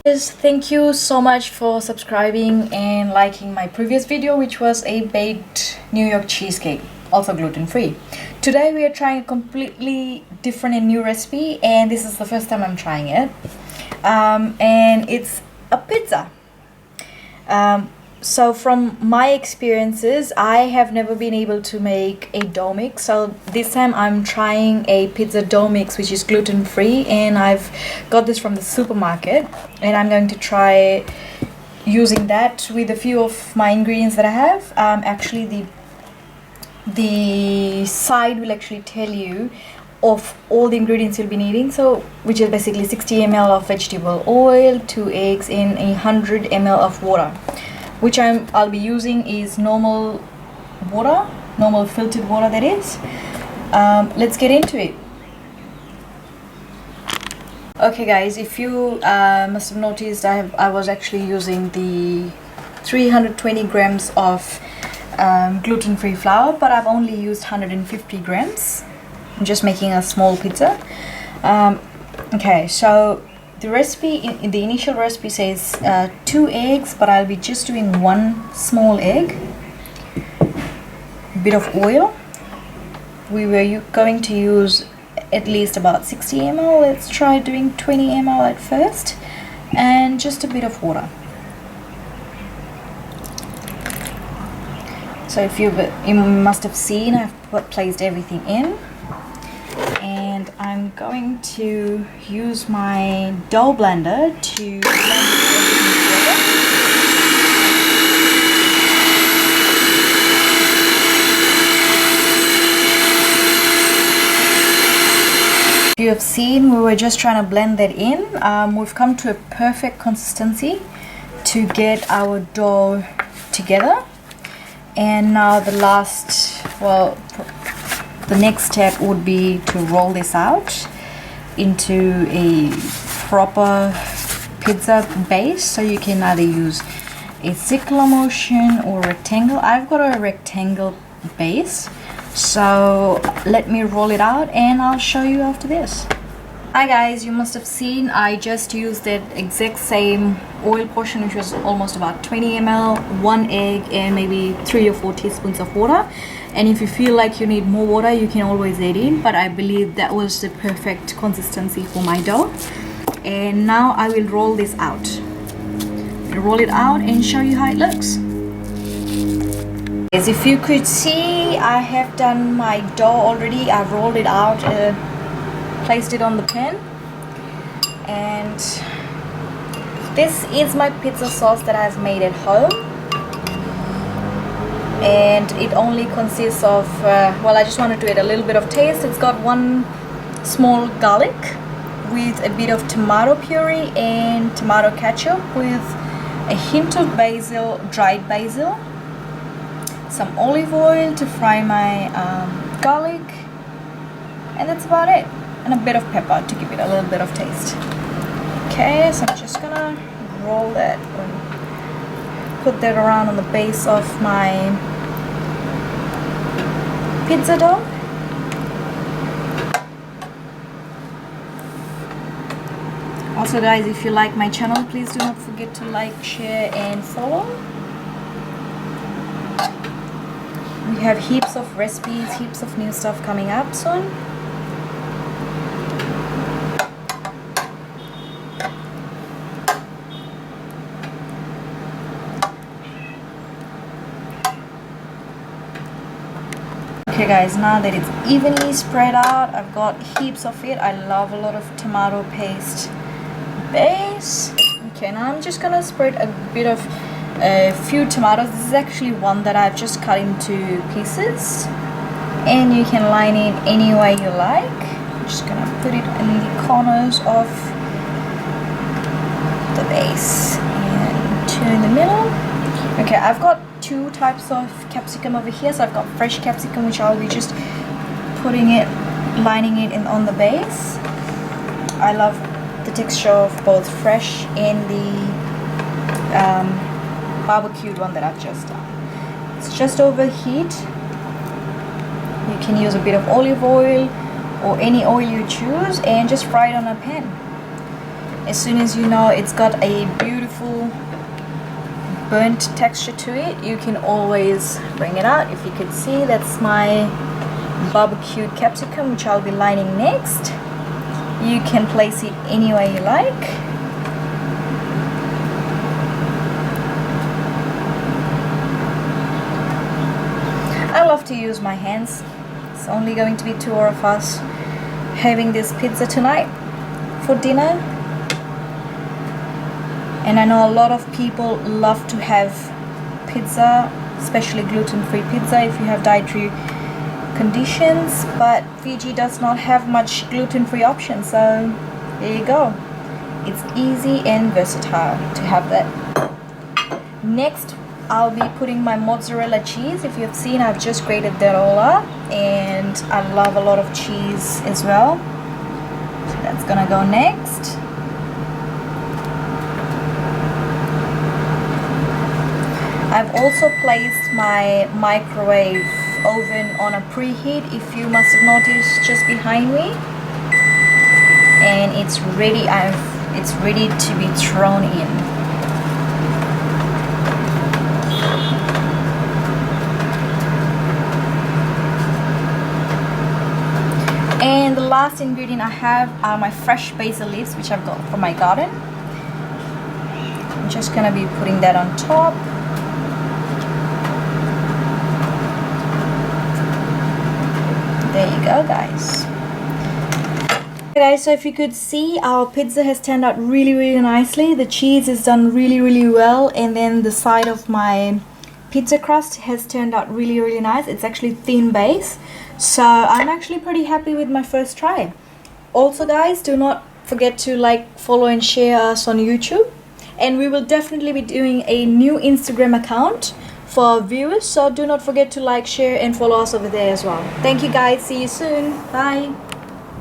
Guys, thank you so much for subscribing and liking my previous video, which was a baked New York cheesecake, also gluten-free. Today we are trying a completely different and new recipe, and this is the first time I'm trying it. And it's a pizza. So from my experiences, I have never been able to make a dough mix. So this time I'm trying a pizza dough mix, which is gluten-free, and I've got this from the supermarket, and I'm going to try using that with a few of my ingredients that I have. Actually, the side will actually tell you of all the ingredients you'll be needing, so which is basically 60 ml of vegetable oil, 2 eggs, and 100 ml of water. Which I'll be using is normal water, normal filtered water, that is. Let's get into it. Okay guys, if you must have noticed, I was actually using the 320 grams of gluten-free flour, but I've only used 150 grams. I'm just making a small pizza. Okay, so the recipe, in the initial recipe says 2 eggs, but I'll be just doing 1 small egg. A bit of oil. We were going to use at least about 60 ml. Let's try doing 20 ml at first. And just a bit of water. So if you must have seen, I've placed everything in. And I'm going to use my dough blender to blend everything together. If you have seen, we were just trying to blend that in. We've come to a perfect consistency to get our dough together. And now the next step would be to roll this out into a proper pizza base. So you can either use a circular motion or rectangle. I've got a rectangle base, so let me roll it out and I'll show you after this. Hi guys, you must have seen I just used that exact same oil portion, which was almost about 20 ml, 1 egg, and maybe 3 or 4 teaspoons of water. And if you feel like you need more water, you can always add in, but I believe that was the perfect consistency for my dough. And now I will roll this out. I'll roll it out and show you how it looks. As if you could see, I have done my dough already. I've rolled it out, placed it on the pan, and this is my pizza sauce that I've made at home. And it only consists of I just wanted to add a little bit of taste. It's got 1 small garlic with a bit of tomato puree and tomato ketchup with a hint of basil, dried basil, some olive oil to fry my garlic, and that's about it, and a bit of pepper to give it a little bit of taste. Okay, so I'm just gonna roll that and put that around on the base of my pizza dough. Also guys, if you like my channel, please do not forget to like, share and follow. We have heaps of recipes, heaps of new stuff coming up soon. Okay guys, now that it's evenly spread out, I've got heaps of it. I love a lot of tomato paste base. Okay, now I'm just gonna spread a bit of a few tomatoes. This is actually one that I've just cut into pieces, and you can line it any way you like. I'm just gonna put it in the corners of the base and 2 in the middle. Okay, I've got 2 types of capsicum over here. So I've got fresh capsicum, which I'll be just putting it, lining it in on the base. I love the texture of both fresh and the barbecued one that I've just done. It's just overheat. You can use a bit of olive oil or any oil you choose and just fry it on a pan. As soon as you know it's got a beautiful burnt texture to it, you can always bring it out. If you could see, that's my barbecued capsicum, which I'll be lining next. You can place it any way you like. I love to use my hands. It's only going to be two of us having this pizza tonight for dinner. And I know a lot of people love to have pizza, especially gluten-free pizza if you have dietary conditions, but Fiji does not have much gluten-free options, so there you go. It's easy and versatile to have that. Next, I'll be putting my mozzarella cheese. If you've seen, I've just grated that all up, and I love a lot of cheese as well. So that's gonna go next. I've also placed my microwave oven on a preheat, if you must have noticed, just behind me, and it's ready. It's ready to be thrown in. And the last ingredient I have are my fresh basil leaves, which I've got from my garden. I'm just gonna be putting that on top. There you go, guys. Okay, guys, so if you could see, our pizza has turned out really nicely. The cheese is done really well, and then the side of my pizza crust has turned out really nice. It's actually thin base, so I'm actually pretty happy with my first try. Also, guys, do not forget to like, follow and share us on YouTube, and we will definitely be doing a new Instagram account for our viewers, so do not forget to like, share and follow us over there as well. Thank you, guys. See you soon. Bye.